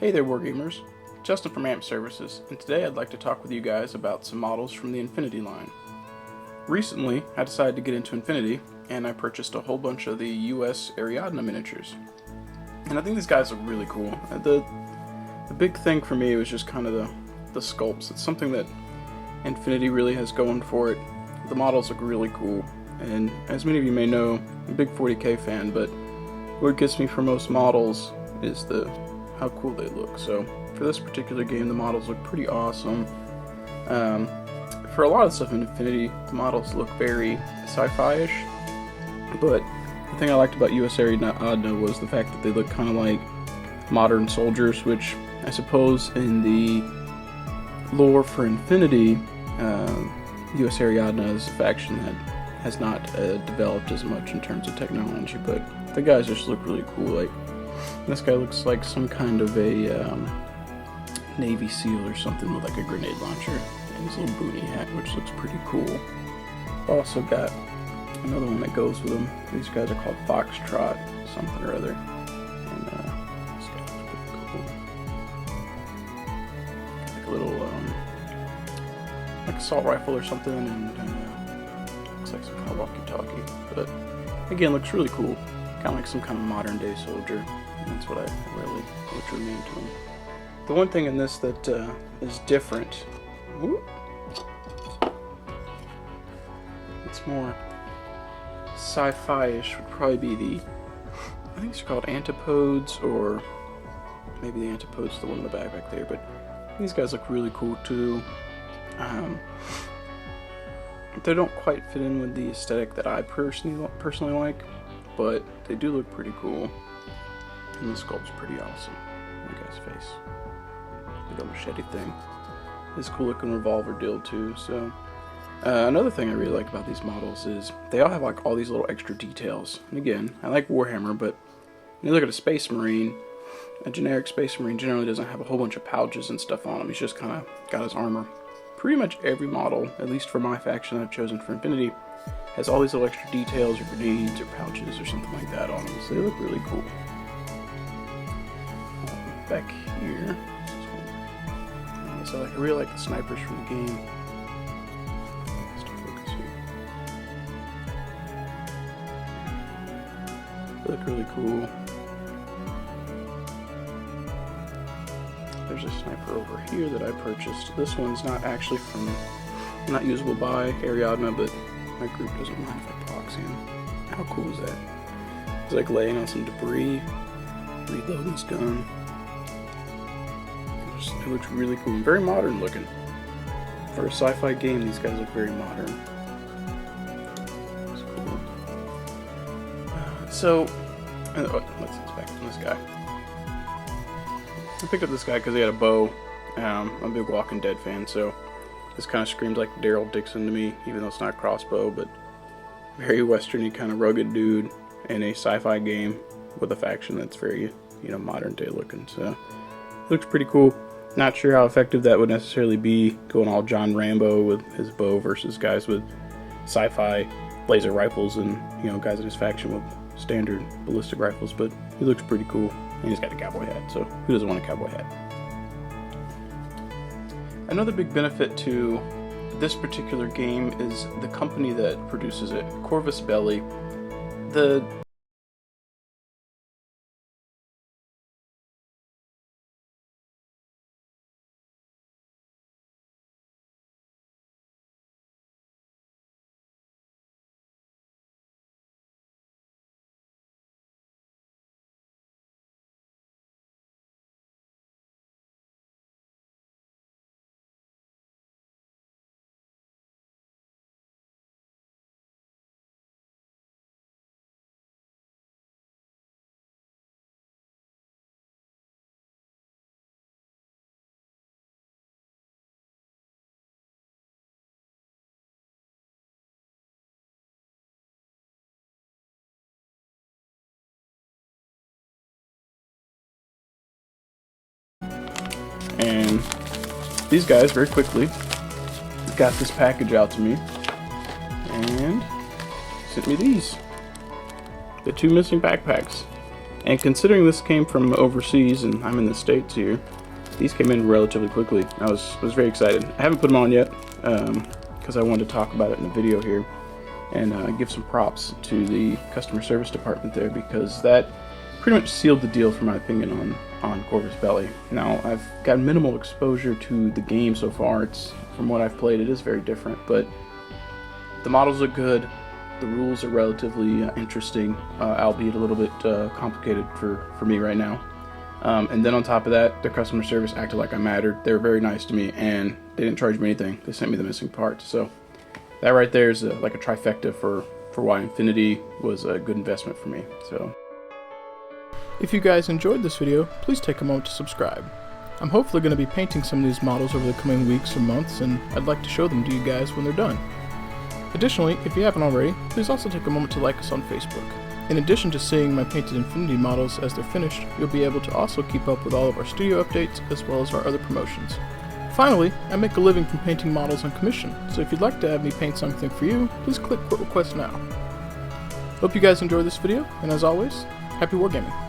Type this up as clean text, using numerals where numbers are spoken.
Hey there, Wargamers. Justin from AMPServices, and today I'd like to talk with you guys about some models from the Infinity line. Recently, I decided to get into Infinity, and I purchased a whole bunch of the USAriadna miniatures. And I think these guys look really cool. The big thing for me was just kind of the sculpts. It's something that Infinity really has going for it. The models look really cool, and as many of you may know, I'm a big 40K fan, but what gets me for most models is how cool they look. So for this particular game, the models look pretty awesome. For a lot of stuff in Infinity, the models look very sci-fi-ish, but the thing I liked about USAriadna was the fact that they look kind of like modern soldiers, which I suppose in the lore for Infinity, USAriadna is a faction that has not developed as much in terms of technology, but the guys just look really cool. Like, this guy looks like some kind of a Navy SEAL or something with like a grenade launcher and his little boonie hat, which looks pretty cool. Also got another one that goes with them. These guys are called Foxtrot something or other, and this guy looks pretty cool. Like a little like assault rifle or something, and looks like some kind of walkie-talkie. But again, looks really cool. Kind of like some kind of modern day soldier. That's what I really drew me into him. The one thing in this that is different, it's more sci-fi-ish, would probably be I think it's called antipodes, or maybe the antipode's the one in the back there, but these guys look really cool too. They don't quite fit in with the aesthetic that I personally like, but they do look pretty cool. And the sculpt's pretty awesome. That guy's face. The little machete thing. This cool looking revolver deal too. So another thing I really like about these models is they all have like all these little extra details. And again, I like Warhammer, but when you look at a Space Marine, a generic Space Marine generally doesn't have a whole bunch of pouches and stuff on him. He's just kind of got his armor. Pretty much every model, at least for my faction that I've chosen for Infinity, has all these little extra details or grenades or pouches or something like that on them. So they look really cool. Back here, so I really like the snipers from the game. They look really cool. There's a sniper over here that I purchased. This one's not actually not usable by Ariadna, but my group doesn't mind if I proxy him. How cool is that? He's like laying on some debris, reloading his gun. It looks really cool and very modern looking. For a sci-fi game, these guys look very modern. That's cool. Let's inspect this guy. I picked up this guy because he had a bow. I'm a big Walking Dead fan, so this kind of screams like Daryl Dixon to me, even though it's not a crossbow, but very westerny kind of rugged dude in a sci-fi game with a faction that's very, modern day looking. So it looks pretty cool. Not sure how effective that would necessarily be, going all John Rambo with his bow versus guys with sci-fi laser rifles and, guys in his faction with standard ballistic rifles, but he looks pretty cool. And he's got a cowboy hat, so who doesn't want a cowboy hat? Another big benefit to this particular game is the company that produces it, Corvus Belli. And these guys very quickly got this package out to me and sent me these. The two missing backpacks. And considering this came from overseas and I'm in the States here, these came in relatively quickly. I was very excited. I haven't put them on yet because I wanted to talk about it in a video here and give some props to the customer service department there, because that pretty much sealed the deal, for my opinion, on Corvus Belli. Now, I've got minimal exposure to the game so far. From what I've played, it is very different, but the models are good. The rules are relatively interesting, albeit a little bit complicated for me right now. And then on top of that, their customer service acted like I mattered. They were very nice to me, and they didn't charge me anything. They sent me the missing parts. So that right there is like a trifecta for why Infinity was a good investment for me. So if you guys enjoyed this video, please take a moment to subscribe. I'm hopefully going to be painting some of these models over the coming weeks or months, and I'd like to show them to you guys when they're done. Additionally, if you haven't already, please also take a moment to like us on Facebook. In addition to seeing my painted Infinity models as they're finished, you'll be able to also keep up with all of our studio updates as well as our other promotions. Finally, I make a living from painting models on commission, so if you'd like to have me paint something for you, please click Quote Request now. Hope you guys enjoyed this video, and as always, happy wargaming!